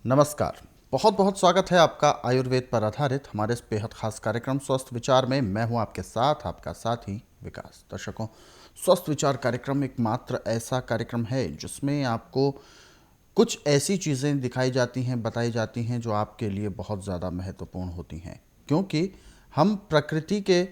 नमस्कार। बहुत बहुत स्वागत है आपका आयुर्वेद पर आधारित हमारे इस बेहद खास कार्यक्रम स्वस्थ विचार में। मैं हूं आपके साथ आपका साथी विकास। दर्शकों, स्वस्थ विचार कार्यक्रम एकमात्र ऐसा कार्यक्रम है जिसमें आपको कुछ ऐसी चीज़ें दिखाई जाती हैं, बताई जाती हैं जो आपके लिए बहुत ज़्यादा महत्वपूर्ण होती हैं, क्योंकि हम प्रकृति के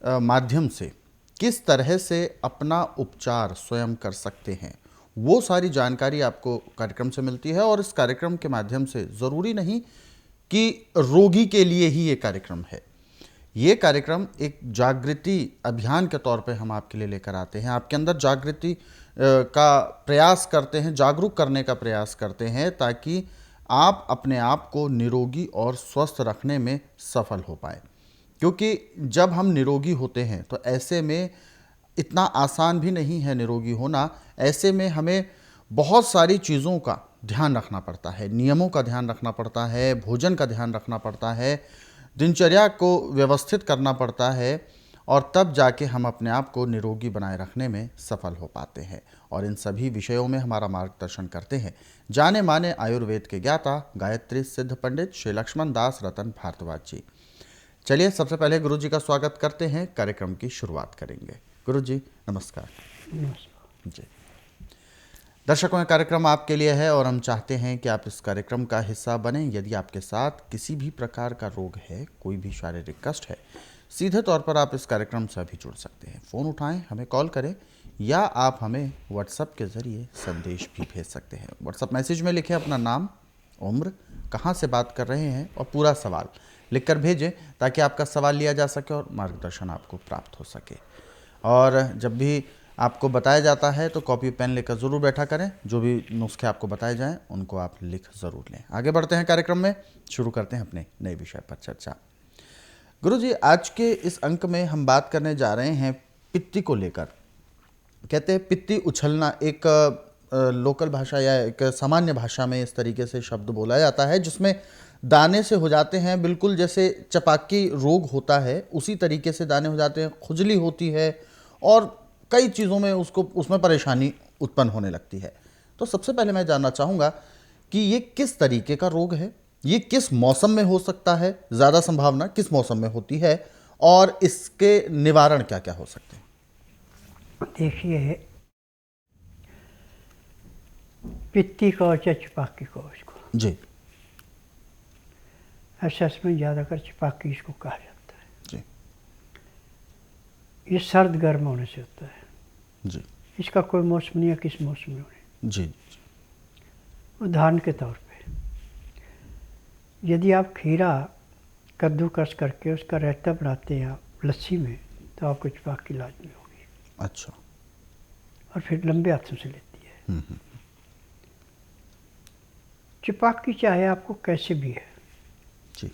माध्यम से किस तरह से अपना उपचार स्वयं कर सकते हैं, वो सारी जानकारी आपको कार्यक्रम से मिलती है। और इस कार्यक्रम के माध्यम से ज़रूरी नहीं कि रोगी के लिए ही ये कार्यक्रम है। ये कार्यक्रम एक जागृति अभियान के तौर पे हम आपके लिए लेकर आते हैं, आपके अंदर जागृति का प्रयास करते हैं, जागरूक करने का प्रयास करते हैं, ताकि आप अपने आप को निरोगी और स्वस्थ रखने में सफल हो पाए। क्योंकि जब हम निरोगी होते हैं तो ऐसे में इतना आसान भी नहीं है निरोगी होना। ऐसे में हमें बहुत सारी चीज़ों का ध्यान रखना पड़ता है, नियमों का ध्यान रखना पड़ता है, भोजन का ध्यान रखना पड़ता है, दिनचर्या को व्यवस्थित करना पड़ता है, और तब जाके हम अपने आप को निरोगी बनाए रखने में सफल हो पाते हैं। और इन सभी विषयों में हमारा मार्गदर्शन करते हैं जाने माने आयुर्वेद के ज्ञाता गायत्री सिद्ध पंडित श्री लक्ष्मण दास रतन भारद्वाज जी। चलिए सबसे पहले गुरु जी का स्वागत करते हैं, कार्यक्रम की शुरुआत करेंगे। गुरु जी नमस्कार। नमस्कार जी, दर्शकों, ये कार्यक्रम आपके लिए है और हम चाहते हैं कि आप इस कार्यक्रम का हिस्सा बने। यदि आपके साथ किसी भी प्रकार का रोग है, कोई भी शारीरिक कष्ट है, सीधे तौर पर आप इस कार्यक्रम से भी जुड़ सकते हैं। फ़ोन उठाएं, हमें कॉल करें, या आप हमें व्हाट्सएप के ज़रिए संदेश भी भेज सकते हैं। व्हाट्सएप मैसेज में लिखें अपना नाम, उम्र, कहाँ से बात कर रहे हैं और पूरा सवाल लिखकर भेजें, ताकि आपका सवाल लिया जा सके और मार्गदर्शन आपको प्राप्त हो सके। और जब भी आपको बताया जाता है तो कॉपी पेन लेकर ज़रूर बैठा करें। जो भी नुस्खे आपको बताए जाएं उनको आप लिख ज़रूर लें। आगे बढ़ते हैं कार्यक्रम में, शुरू करते हैं अपने नए विषय पर चर्चा। गुरु जी, आज के इस अंक में हम बात करने जा रहे हैं पित्ती को लेकर। कहते हैं पित्ती उछलना, एक लोकल भाषा या एक सामान्य भाषा में इस तरीके से शब्द बोला जाता है, जिसमें दाने से हो जाते हैं, बिल्कुल जैसे चपाकी रोग होता है उसी तरीके से दाने हो जाते हैं, खुजली होती है और कई चीज़ों में उसमें परेशानी उत्पन्न होने लगती है। तो सबसे पहले मैं जानना चाहूँगा कि ये किस तरीके का रोग है, ये किस मौसम में हो सकता है, ज़्यादा संभावना किस मौसम में होती है, और इसके निवारण क्या क्या हो सकते हैं? देखिए, पित्ती कवच या चपाकी कवच को जी असेसमेंट ज़्यादातर चपाकी इसको कहा जाता है। जी ये सर्द गर्म होने से होता है। जी इसका कोई मौसम नहीं है किस मौसम में होने। जी उदाहरण के तौर पे, यदि आप खीरा कद्दूकस करके उसका रायता बनाते हैं आप लस्सी में, तो आपको चपाकी लाजमी होगी। अच्छा। और फिर लंबे हाथों से लेती है। चपाकी चाहे आपको कैसे भी है। जी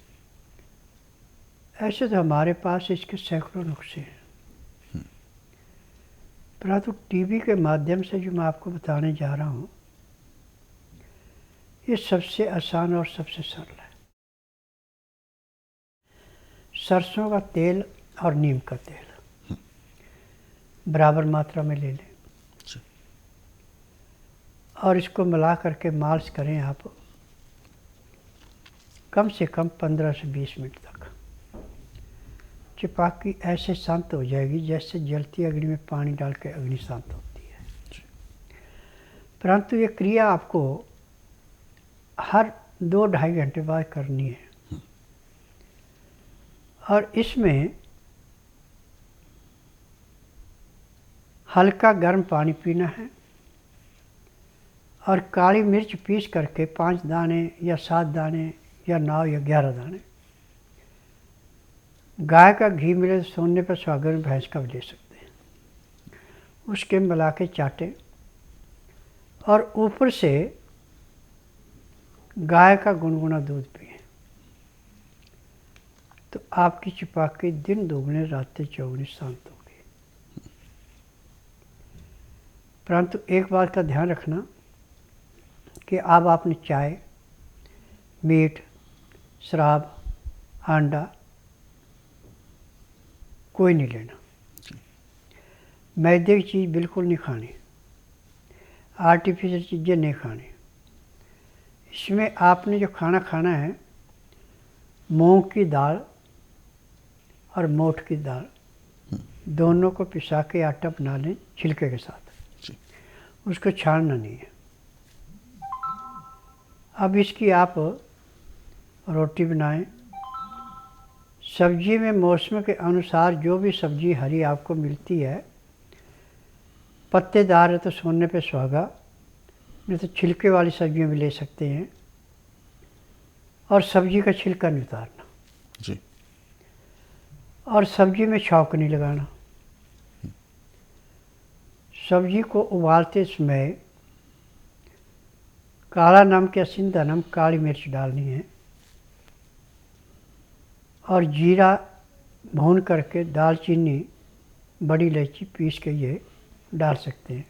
ऐसे तो हमारे पास इसके सैकड़ों नुस्खे हैं, परंतु टीवी के माध्यम से जो मैं आपको बताने जा रहा हूँ, ये सबसे आसान और सबसे सरल है। सरसों का तेल और नीम का तेल बराबर मात्रा में ले लें जी और इसको मिला करके मालिश करें आप कम से कम 15 से 20 मिनट तक। चपाकी ऐसे शांत हो जाएगी जैसे जलती अग्नि में पानी डाल के अग्नि शांत होती है। परंतु ये क्रिया आपको हर 2-2.5 घंटे बाद करनी है। और इसमें हल्का गर्म पानी पीना है और काली मिर्च पीस करके 5 दाने या 7 दाने या 9 या 11 दाने, गाय का घी मिले तो सोने पर सुहागन में भैंस का भी ले सकते हैं, उसके मिला के चाटें और ऊपर से गाय का गुनगुना दूध पिए, तो आपकी चपाकी दिन दोगुने रातें चौगुनी शांत होगी। परंतु एक बात का ध्यान रखना कि अब आपने चाय, मीट, शराब, अंडा कोई नहीं लेना। मैदे की चीज़ बिल्कुल नहीं खानी, आर्टिफिशियल चीज़ें नहीं खानी। इसमें आपने जो खाना खाना है, मूंग की दाल और मोठ की दाल दोनों को पिसा के आटा बना लें छिलके के साथ, जी। उसको छानना नहीं है। अब इसकी आप रोटी बनाएं। सब्जी में मौसम के अनुसार जो भी सब्जी हरी आपको मिलती है, पत्तेदार है तो सोने पे सुहागा, नहीं तो छिलके वाली सब्जियां भी ले सकते हैं। और सब्जी का छिलका नहीं उतारना, जी। और सब्जी में छौंक नहीं लगाना। सब्जी को उबालते समय काला नमक या सिंधा नमक, काली मिर्च डालनी है, और जीरा भून करके दालचीनी बड़ी इलायची पीस के ये डाल सकते हैं।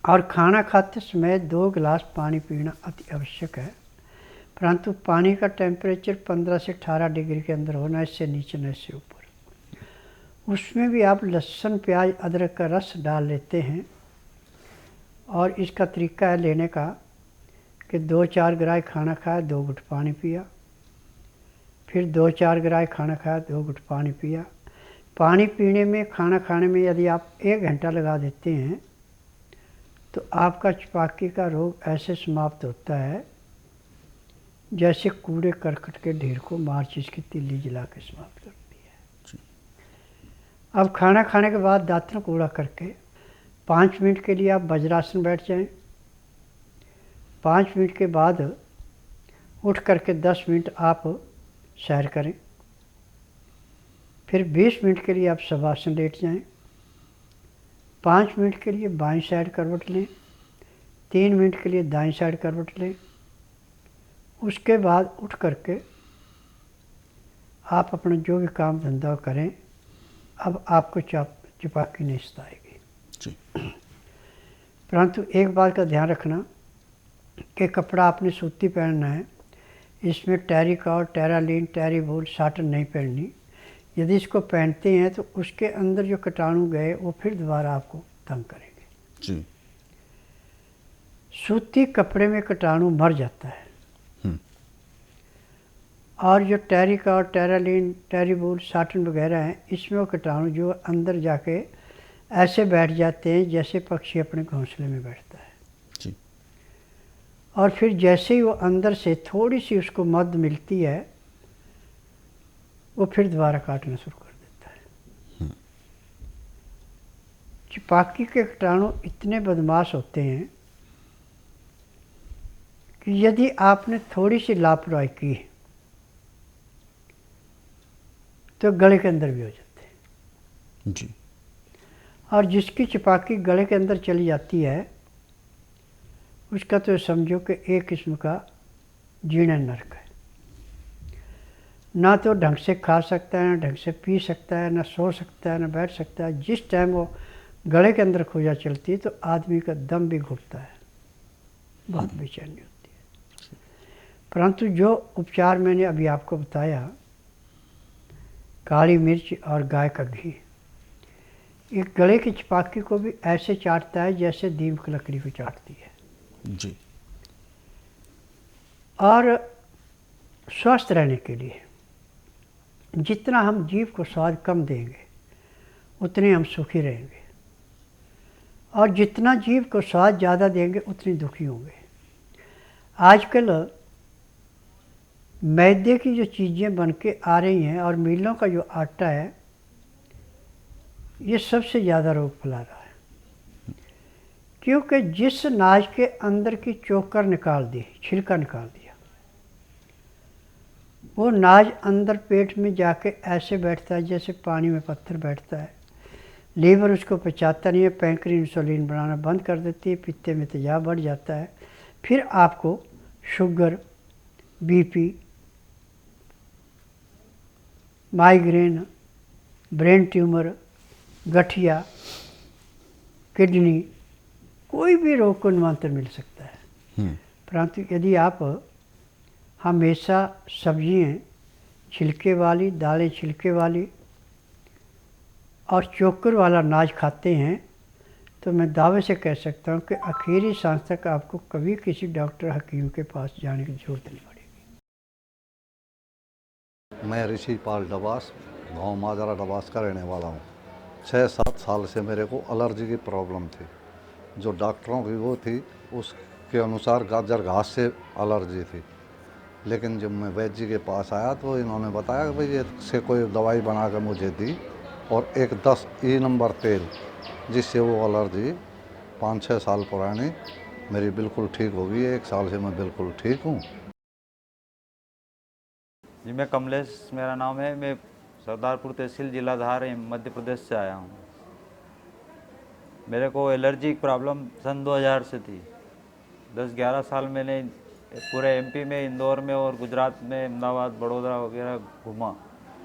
और खाना खाते समय 2 गिलास पानी पीना अति आवश्यक है, परंतु पानी का टेम्परेचर 15 से 18 डिग्री के अंदर होना, इससे नीचे न इससे ऊपर। उसमें भी आप लहसुन प्याज अदरक का रस डाल लेते हैं। और इसका तरीका है लेने का कि 2-4 ग्राय खाना खाया 2 घुट पानी पिया, फिर 2-4 ग्राय खाना खाया 2 घुट पानी पिया। पानी पीने में, खाना खाने में यदि आप 1 घंटा लगा देते हैं तो आपका छपाकी का रोग ऐसे समाप्त होता है जैसे कूड़े करकट के ढेर को माचिस की तिल्ली जला के समाप्त करती है। अब खाना खाने के बाद दांतन कूड़ा करके 5 मिनट के लिए आप वज्रासन बैठ जाएं। 5 मिनट के बाद उठ करके 10 मिनट आप सैर करें। फिर 20 मिनट के लिए आप शवासन लेट जाएं। 5 मिनट के लिए बाईं साइड करवट लें। 3 मिनट के लिए दाईं साइड करवट लें। उसके बाद उठ करके आप अपना जो भी काम धंधा करें। अब आपको चपाकी नहीं सताएगी। जी। परंतु एक बात का ध्यान रखना कि कपड़ा आपने सूती पहनना है, इसमें टेरिकॉट, टेरालिन, टेरीबोल, साटन नहीं पहननी। यदि इसको पहनते हैं तो उसके अंदर जो कीटाणु गए वो फिर दोबारा आपको तंग करेंगे। जी। सूती कपड़े में कीटाणु मर जाता है, और जो टेरिकॉट, टेरालिन, टेरीबोल, साटन वगैरह हैं, इसमें वो कीटाणु जो अंदर जाके ऐसे बैठ जाते हैं जैसे पक्षी अपने घोंसले में बैठता है। जी। और फिर जैसे ही वो अंदर से थोड़ी सी उसको मद मिलती है, वो फिर दोबारा काटना शुरू कर देता है। छपाकी के कीटाणु इतने बदमाश होते हैं कि यदि आपने थोड़ी सी लापरवाही की तो गले के अंदर भी हो जाते हैं। जी। और जिसकी छपाकी गले के अंदर चली जाती है उसका तो समझो कि एक किस्म का जीना नरक है। ना तो ढंग से खा सकता है, ना ढंग से पी सकता है, ना सो सकता है, ना बैठ सकता है। जिस टाइम वो गले के अंदर खोजा चलती है तो आदमी का दम भी घुटता है, बहुत बेचैनी होती है। परंतु जो उपचार मैंने अभी आपको बताया, काली मिर्च और गाय का घी, एक गले की छपाकी को भी ऐसे चाटता है जैसे दीमक लकड़ी को चाटती है। जी। और स्वस्थ रहने के लिए जितना हम जीभ को स्वाद कम देंगे उतने हम सुखी रहेंगे, और जितना जीभ को स्वाद ज़्यादा देंगे उतने दुखी होंगे। आजकल मैदे की जो चीज़ें बन के आ रही हैं और मिलों का जो आटा है, ये सबसे ज़्यादा रोग फैला रहा है। क्योंकि जिस नाज के अंदर की चोकर निकाल दी, छिलका निकाल दिया, वो नाज अंदर पेट में जाके ऐसे बैठता है जैसे पानी में पत्थर बैठता है। लीवर उसको पचाता नहीं है, पैंक्री इंसुलिन बनाना बंद कर देती है, पित्ते में तेजाब बढ़ जाता है। फिर आपको sugar, BP, migraine, brain tumour, गठिया, किडनी, कोई भी रोग को निमंत्रण मिल सकता है। परंतु यदि आप हमेशा सब्जियां छिलके वाली, दालें छिलके वाली और चोकर वाला अनाज खाते हैं तो मैं दावे से कह सकता हूँ कि आखिरी सांस तक आपको कभी किसी डॉक्टर हकीम के पास जाने की जरूरत नहीं पड़ेगी। मैं ऋषि पाल डबास, गांव माजरा डबास का रहने वाला हूँ। 6-7 साल से मेरे को एलर्जी की प्रॉब्लम थी। जो डॉक्टरों की वो थी उसके अनुसार गाजर घास से एलर्जी थी। लेकिन जब मैं वैद्य जी के पास आया तो इन्होंने बताया कि भाई इससे कोई दवाई बना कर मुझे दी और एक 10 ई नंबर तेल, जिससे वो एलर्जी 5-6 साल पुरानी मेरी बिल्कुल ठीक हो गई है। 1 साल से मैं बिल्कुल ठीक हूँ। जी, मैं कमलेश मेरा नाम है। मैं सरदारपुर तहसील जिला धार मध्य प्रदेश से आया हूँ। मेरे को एलर्जी की प्रॉब्लम सन 2000 से थी। 10-11 साल मैंने पूरे एमपी में, इंदौर में और गुजरात में, अहमदाबाद, बड़ौदा वगैरह घूमा,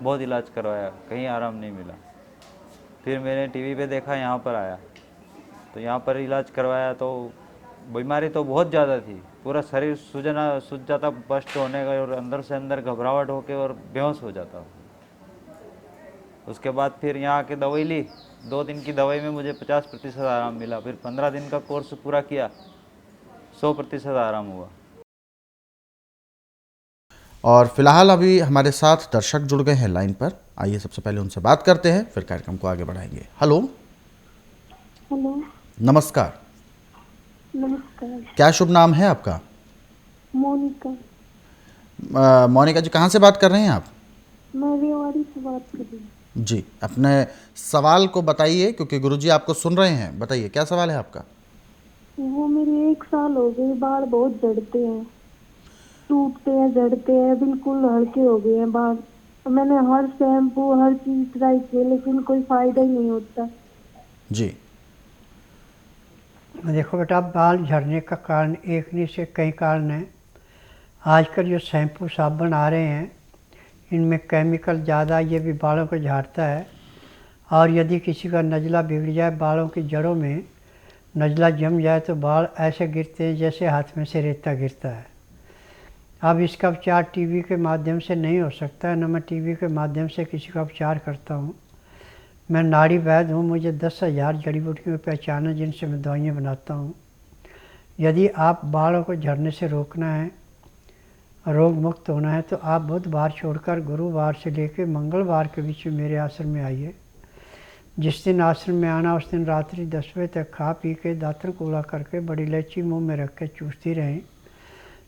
बहुत इलाज करवाया, कहीं आराम नहीं मिला। फिर मैंने टीवी पे देखा, यहाँ पर आया तो यहाँ पर इलाज करवाया तो बीमारी तो बहुत ज़्यादा थी। पूरा शरीर सूझ जाता, बस्ट होने का, और अंदर से अंदर घबराहट होके और बेहोश हो जाता। उसके बाद फिर यहाँ आके दवाई ली। 2 दिन की दवाई में मुझे 50% आराम मिला। फिर 15 दिन का कोर्स पूरा किया, 100% आराम हुआ। और फिलहाल अभी हमारे साथ दर्शक जुड़ गए हैं लाइन पर। आइए सबसे पहले उनसे बात करते हैं, फिर कार्यक्रम को आगे बढ़ाएंगे। हेलो। हेलो। नमस्कार। नमस्कार। क्या शुभ नाम है आपका? मोनिका। मोनिका जी, कहाँ से बात कर रहे हैं आप? मैं रेवाड़ी से बात कर रही हूँ। जी, अपने सवाल को बताइए, क्योंकि गुरुजी आपको सुन रहे हैं। बताइए, क्या सवाल है आपका? वो मेरे 1 साल हो गए, बाल बहुत झड़ते हैं, टूटते हैं, झड़ते हैं, बिल्कुल हल्के हो गए हैं बाल। मैंने हर शैम्पू हर चीज ट्राई की लेकिन कोई फायदा ही नहीं होता। जी, देखो बेटा, बाल झड़ने का कारण एक नहीं से कई कारण हैं। आजकल जो शैम्पू साबुन आ रहे हैं, इनमें केमिकल ज़्यादा, ये भी बालों को झाड़ता है। और यदि किसी का नज़ला बिगड़ जाए, बालों की जड़ों में नज़ला जम जाए, तो बाल ऐसे गिरते हैं जैसे हाथ में से रेता गिरता है। अब इसका उपचार टीवी के माध्यम से नहीं हो सकता है, न मैं टीवी के माध्यम से किसी का उपचार करता हूँ। मैं नाड़ी वैद्य हूँ, मुझे 10,000 जड़ी बूटियों की पहचान है जिनसे मैं दवाइयाँ बनाता हूँ। यदि आप बालों को झड़ने से रोकना है, रोग मुक्त होना है, तो आप बुधवार छोड़कर गुरुवार से लेकर मंगलवार के बीच में मेरे आश्रम में आइए। जिस दिन आश्रम में आना, उस दिन रात्रि 10 बजे तक खा पी के दातन कूला करके बड़ी इलायची मुंह में रख के चूसती रहें।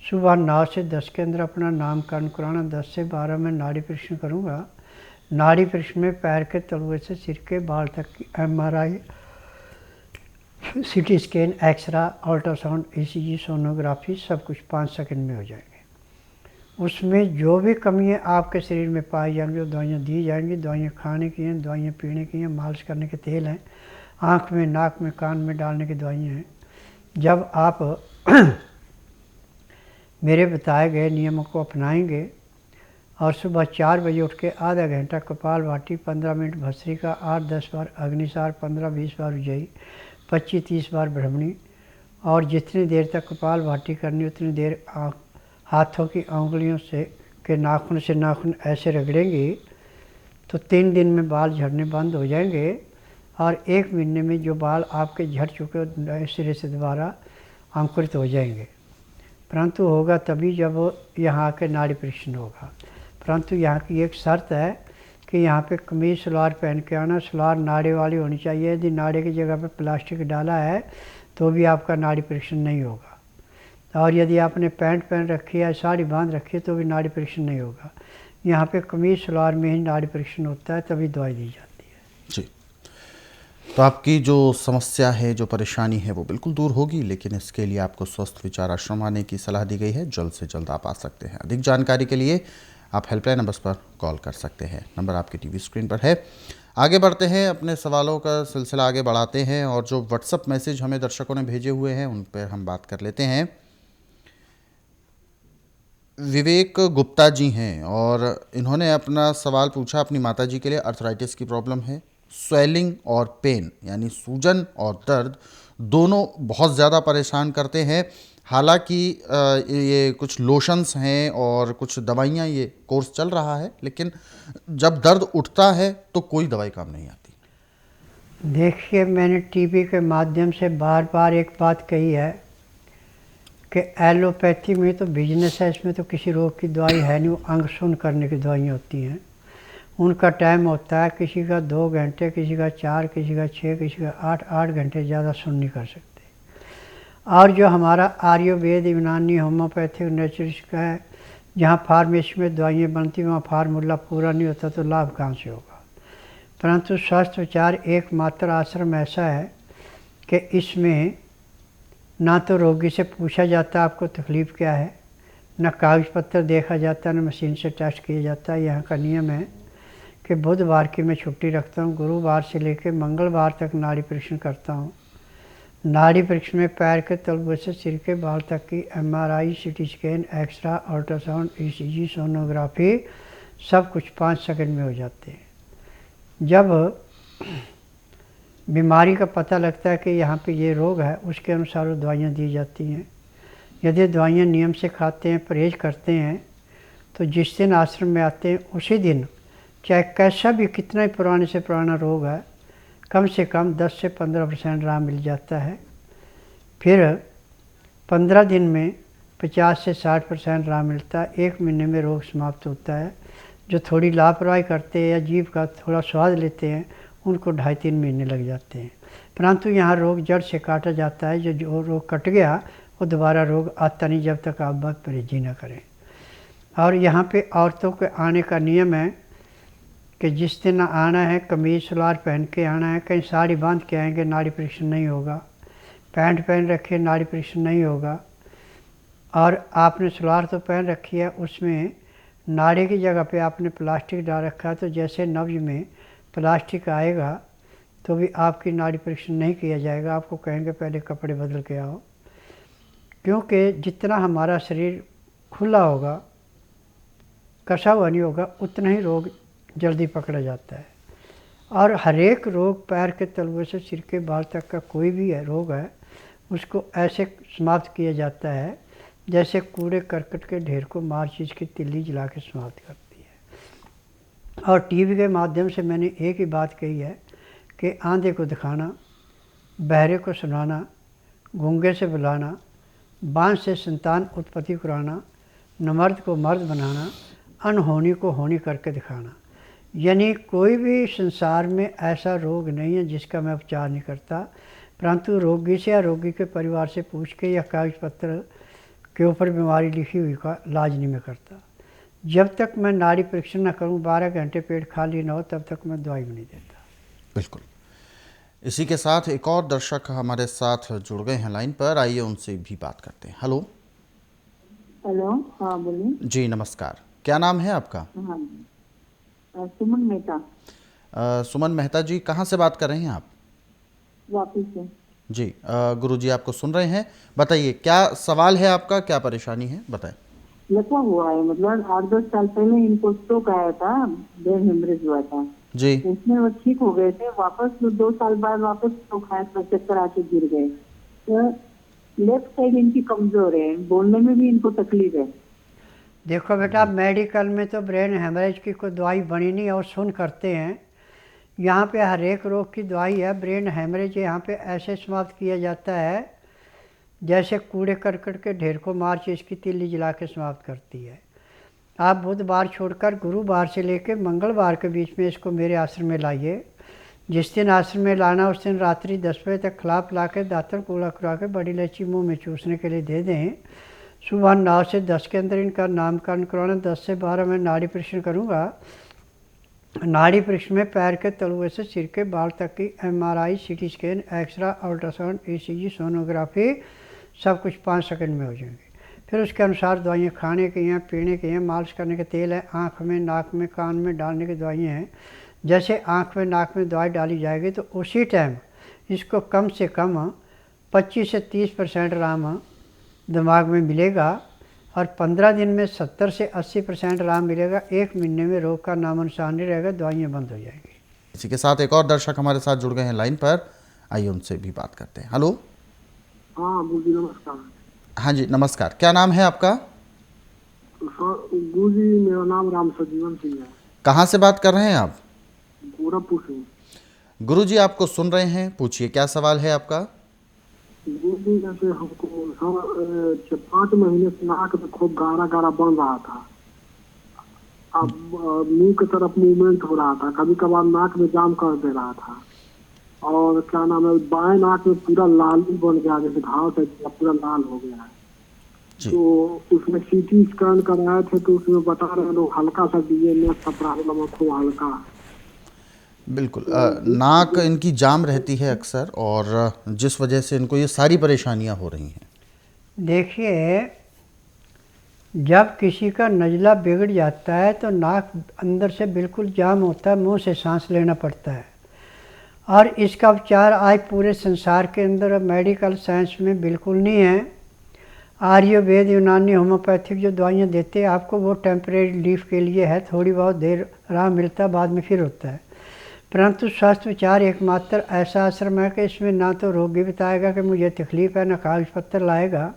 सुबह 9 से 10 के अंदर अपना नामकरण कराना। 10 से 12 में नाड़ी परीक्षण करूँगा। नाड़ी परीक्षण में पैर के तलुए से सिर के बाल तक की MRI, CT scan, X-ray, ultrasound, ECG, sonography, सब कुछ 5 सेकंड में हो जाएंगे। उसमें जो भी कमियाँ आपके शरीर में पाई जाएंगी, वो दवाइयाँ दी जाएंगी। दवाइयाँ खाने की हैं, दवाइयाँ पीने की हैं, मालिश करने के तेल हैं, आँख में, नाक में, कान में डालने की दवाइयाँ हैं। जब आप मेरे बताए गए नियमों को अपनाएंगे और सुबह 4 बजे उठ के आधा घंटा कपालभाति, 15 मिनट भस्त्रिका, 8-10 बार अग्निसार, 15-20 बार उज्जयी, 25-30 बार ब्रह्मणी, और जितनी देर तक कपालभाति करनी उतनी देर हाथों की उंगलियों से के नाखून से नाखून ऐसे रगड़ेंगे, तो 3 दिन में बाल झड़ने बंद हो जाएंगे। और 1 महीने में जो बाल आपके झड़ चुके नए सिरे से दोबारा अंकुरित हो जाएंगे। परंतु होगा तभी जब यहाँ आके नाड़ी परीक्षण होगा। परंतु यहाँ की एक शर्त है कि यहाँ पे कमीज सलवार पहन के आना। सलवार नाड़े वाली होनी चाहिए। यदि नाड़े की जगह पे प्लास्टिक डाला है तो भी आपका नाड़ी परीक्षण नहीं होगा। और यदि आपने पैंट पहन रखी है, साड़ी बांध रखी है, तो भी नाड़ी परीक्षण नहीं होगा। यहाँ पे कमीज सलवार में ही नाड़ी परीक्षण होता है, तभी दवाई दी जाती है। जी। तो आपकी जो समस्या है, जो परेशानी है, वो बिल्कुल दूर होगी, लेकिन इसके लिए आपको स्वस्थ विचार आश्रम आने की सलाह दी गई है। जल्द से जल्द आप आ सकते हैं। अधिक जानकारी के लिए आप हेल्पलाइन नंबर्स पर कॉल कर सकते हैं। नंबर आपकी टीवी स्क्रीन पर है। आगे बढ़ते हैं, अपने सवालों का सिलसिला आगे बढ़ाते हैं, और जो व्हाट्सअप मैसेज हमें दर्शकों ने भेजे हुए हैं उन पर हम बात कर लेते हैं। विवेक गुप्ता जी हैं और इन्होंने अपना सवाल पूछा। अपनी माताजी के लिए अर्थराइटिस की प्रॉब्लम है। स्वेलिंग और पेन, यानी सूजन और दर्द, दोनों बहुत ज़्यादा परेशान करते हैं। हालांकि ये कुछ लोशंस हैं और कुछ दवाइयाँ, ये कोर्स चल रहा है, लेकिन जब दर्द उठता है तो कोई दवाई काम नहीं आती। देखिए, मैंने टीवी के माध्यम से बार बार एक बात कही है कि एलोपैथी में तो बिजनेस है, इसमें तो किसी रोग की दवाई है नहीं, वो अंग शून्य करने की दवाइयाँ होती हैं। उनका टाइम होता है किसी का 2 घंटे, किसी का 4, किसी का 6, किसी का 8 घंटे, ज़्यादा सुन नहीं कर सकते। और जो हमारा आयुर्वेद, यूनानी, होम्योपैथिक, नेचुरिस्ट का है, जहाँ फार्मेसी में दवाइयाँ बनती वहाँ फार्मूला पूरा नहीं होता तो लाभ कहाँ से होगा। परंतु स्वस्थ विचार एकमात्र आश्रम ऐसा है कि इसमें ना तो रोगी से पूछा जाता आपको तकलीफ़ क्या है, न कागज़ पत्र देखा जाता, न मशीन से टेस्ट किया जाता। यहाँ का नियम है कि बुधवार की मैं छुट्टी रखता हूँ, गुरुवार से लेकर मंगलवार तक नाड़ी परीक्षण करता हूँ। नाड़ी परीक्षण में पैर के तलवे से सिर के बाल तक की MRI, CT scan, X-ray, ultrasound, ECG, sonography सब कुछ 5 सेकंड में हो जाते हैं। जब बीमारी का पता लगता है कि यहाँ पे ये रोग है, उसके अनुसार वो दवाइयाँ दी जाती हैं। यदि दवाइयाँ नियम से खाते हैं, परहेज करते हैं, तो जिस दिन आश्रम में आते हैं उसी दिन चाहे कैसा भी कितना ही पुराने से पुराना रोग है, कम से कम 10 से 15% आराम मिल जाता है। फिर 15 दिन में 50 से 60% आराम मिलता है। 1 महीने में रोग समाप्त होता है। जो थोड़ी लापरवाही करते हैं या जीभ का थोड़ा स्वाद लेते हैं, उनको 2.5-3 महीने लग जाते हैं। परंतु यहाँ रोग जड़ से काटा जाता है। जो रोग कट गया वो दोबारा रोग आता नहीं जब तक आप बात परहेजी न करें। और यहाँ पे औरतों के आने का नियम है कि जिस दिन आना है कमीज सलवार पहन के आना है, कहीं साड़ी बांध के आएंगे नाड़ी परीक्षण नहीं होगा। पैंट पहन रखिए, नाड़ी परीक्षण नहीं होगा। और आपने सलवार तो पहन रखी है, उसमें नाड़ी की जगह पे आपने प्लास्टिक डाल रखा है, तो जैसे नब्ज में प्लास्टिक आएगा तो भी आपकी नाड़ी परीक्षण नहीं किया जाएगा। आपको कहेंगे पहले कपड़े बदल के आओ, क्योंकि जितना हमारा शरीर खुला होगा, कसा हुआ नहीं होगा, उतना ही रोग जल्दी पकड़ा जाता है। और हर एक रोग पैर के तलवे से सिर के बाल तक का कोई भी है रोग है, उसको ऐसे समाप्त किया जाता है जैसे कूड़े करकट के ढेर को मार चीज़ की तिल्ली जला के समाप्त करती है। और टीवी के माध्यम से मैंने एक ही बात कही है कि आंधे को दिखाना, बहरे को सुनाना, गूंगे से बुलाना, बांझ से संतान उत्पत्ति कराना, नमर्द को मर्द बनाना, अनहोनी को होनी करके दिखाना। यानी कोई भी संसार में ऐसा रोग नहीं है जिसका मैं उपचार नहीं करता, परंतु रोगी से या रोगी के परिवार से पूछ के या कागज पत्र के ऊपर बीमारी लिखी हुई का इलाज नहीं मैं करता। जब तक मैं नाड़ी परीक्षण न करूं, 12 घंटे पेट खाली न हो, तब तक मैं दवाई भी नहीं देता। बिल्कुल। इसी के साथ एक और दर्शक हमारे साथ जुड़ गए हैं लाइन पर, आइए उनसे भी बात करते हैं। हेलो। हेलो, हाँ बोलिए। जी नमस्कार, क्या नाम है आपका? हाँ, सुमन मेहता। सुमन मेहता जी, कहाँ से बात कर रहे हैं आप? वापिस से। जी गुरुजी आपको सुन रहे हैं, बताइए क्या सवाल है आपका, क्या परेशानी है, बताएं। लकवा हुआ है, मतलब 8-10 साल पहले इनको स्ट्रोक आया था, ब्रेन हेमरेज हुआ था जी। उसमें वो ठीक हो गए थे, वापस 2 साल बाद वापस स्ट्रोक आया तो चक्कर आके गिर गए। तो लेफ्ट साइड इनकी कमजोर है, बोलने में भी इनको तकलीफ है। देखो बेटा, मेडिकल में तो ब्रेन हेमरेज की कोई दवाई बनी नहीं और सुन करते हैं। यहाँ पे हर एक रोग की दवाई है। ब्रेन हेमरेज यहाँ पे ऐसे समाप्त किया जाता है जैसे कूड़े करकट के ढेर को मार चीज़ की तिल्ली जला के समाप्त करती है। आप बुधवार छोड़कर गुरुवार से लेकर मंगलवार के बीच में इसको मेरे आश्रम में लाइए। जिस दिन आश्रम में लाना उस दिन रात्रि 10 बजे तक खिला पिला के दातन कूड़ा खुरा के बड़ी इलायची मुँह में चूसने के लिए दे दें। सुबह 9 से 10 के अंदर इनका नामकरण करवाना। 10 से 12 मैं नाड़ी परीक्षण करूँगा। नाड़ी परीक्षण में पैर के तलवे से सिर के बाल तक की MRI, CT scan, X-ray, ultrasound, ECG, sonography सब कुछ 5 सेकंड में हो जाएंगे। फिर उसके अनुसार दवाइयाँ खाने की हैं, पीने की हैं, मालिश करने के तेल है, आँख में, नाक में, कान में डालने की दवाइयाँ हैं। जैसे आँख में, नाक में दवाई डाली जाएगी तो उसी टाइम इसको कम से कम 25 से 30% आराम दिमाग में मिलेगा और 15 दिन में 70 से 80% आराम मिलेगा। 1 महीने में रोग का नामो निशान नहीं रहेगा, दवाइयाँ बंद हो जाएंगी। इसी के साथ एक और दर्शक हमारे साथ जुड़ गए हैं लाइन पर, आइए उनसे भी बात करते हैं। हेलो। हाँ गुरुजी नमस्कार। हाँ जी नमस्कार, क्या नाम है आपका? गुरुजी मेरा नाम राम सजीवन सिंह है। कहाँ से बात कर रहे हैं आप? गोरखपुर से। गुरुजी आपको सुन रहे हैं, पूछिए क्या सवाल है आपका। गुरुजी जैसे हमको 5 महीने से नाक में खूब गारा गारा बन रहा था। अब मुंह की तरफ मूवमेंट हो रहा था, कभी कभार नाक में जाम कर दे रहा था। और क्या नाम है, बाएं नाक में पूरा लाल बन गया, जैसे घाव से पूरा लाल हो गया है। जी। तो उसमें सीटी स्कैन कराए थे तो उसमें बता रहे लोग हल्का सा डीएनएस का प्रॉब्लम है, खूब हल्का। बिल्कुल नाक इनकी जाम रहती है अक्सर, और जिस वजह से इनको ये सारी परेशानियां हो रही हैं। देखिए, जब किसी का नज़ला बिगड़ जाता है तो नाक अंदर से बिल्कुल जाम होता है, मुंह से सांस लेना पड़ता है। और इसका उपचार आज पूरे संसार के अंदर मेडिकल साइंस में बिल्कुल नहीं है। आयुर्वेद, यूनानी, होम्योपैथिक जो दवाइयाँ देते हैं आपको, वो टेम्परेरी रिलीफ के लिए है, थोड़ी बहुत देर आराम मिलता है, बाद में फिर होता है। परंतु स्वास्थ्य विचार एकमात्र ऐसा आश्रम है कि इसमें ना तो रोगी बताएगा कि मुझे तकलीफ है, ना कागज पत्र लाएगा।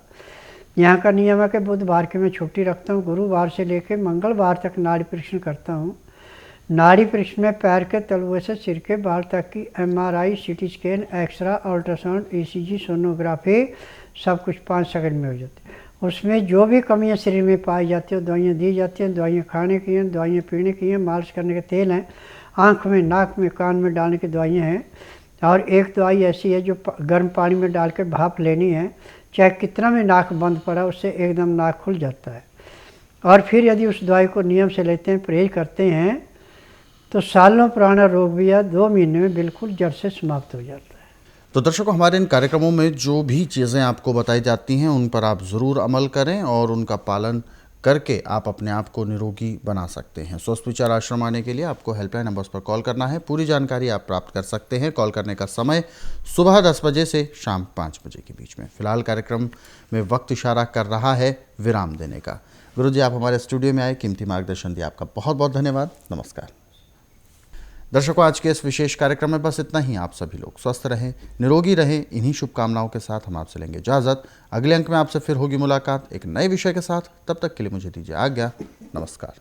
यहाँ का नियम है कि बुधवार की मैं छुट्टी रखता हूँ, गुरुवार से लेकर मंगलवार तक नाड़ी परीक्षण करता हूँ। नाड़ी परीक्षण में पैर के तलुए से सिर के बाल तक की MRI, CT scan, X-ray, ultrasound, ECG, sonography सब कुछ 5 सेकंड में हो जाती है। उसमें जो भी कमियां शरीर में पाई जाती है दवाइयाँ दी जाती हैं। दवाइयाँ खाने की हैं, दवाइयाँ पीने की हैं, मालिश करने के तेल हैं, आँख में, नाक में, कान में डालने की दवाइयाँ हैं। और एक दवाई ऐसी है जो गर्म पानी में डाल के भाप लेनी है, चाहे कितना भी नाक बंद पड़ा उससे एकदम नाक खुल जाता है। और फिर यदि उस दवाई को नियम से लेते हैं, परहेज करते हैं, तो सालों पुराना रोग भी 2 महीने में बिल्कुल जड़ से समाप्त हो जाता है। तो दर्शकों, हमारे इन कार्यक्रमों में जो भी चीज़ें आपको बताई जाती हैं उन पर आप ज़रूर अमल करें और उनका पालन करके आप अपने आप को निरोगी बना सकते हैं। स्वस्थ विचार आश्रम आने के लिए आपको हेल्पलाइन नंबर्स पर कॉल करना है। पूरी जानकारी आप प्राप्त कर सकते हैं। कॉल करने का समय सुबह 10 बजे से शाम 5 बजे के बीच में। फिलहाल कार्यक्रम में वक्त इशारा कर रहा है विराम देने का। गुरुजी, आप हमारे स्टूडियो में आए, कीमती मार्गदर्शन दिया, आपका बहुत बहुत धन्यवाद। नमस्कार। दर्शकों, आज के इस विशेष कार्यक्रम में बस इतना ही। आप सभी लोग स्वस्थ रहें, निरोगी रहें, इन्हीं शुभकामनाओं के साथ हम आपसे लेंगे इजाज़त। अगले अंक में आपसे फिर होगी मुलाकात एक नए विषय के साथ। तब तक के लिए मुझे दीजिए आज्ञा। नमस्कार।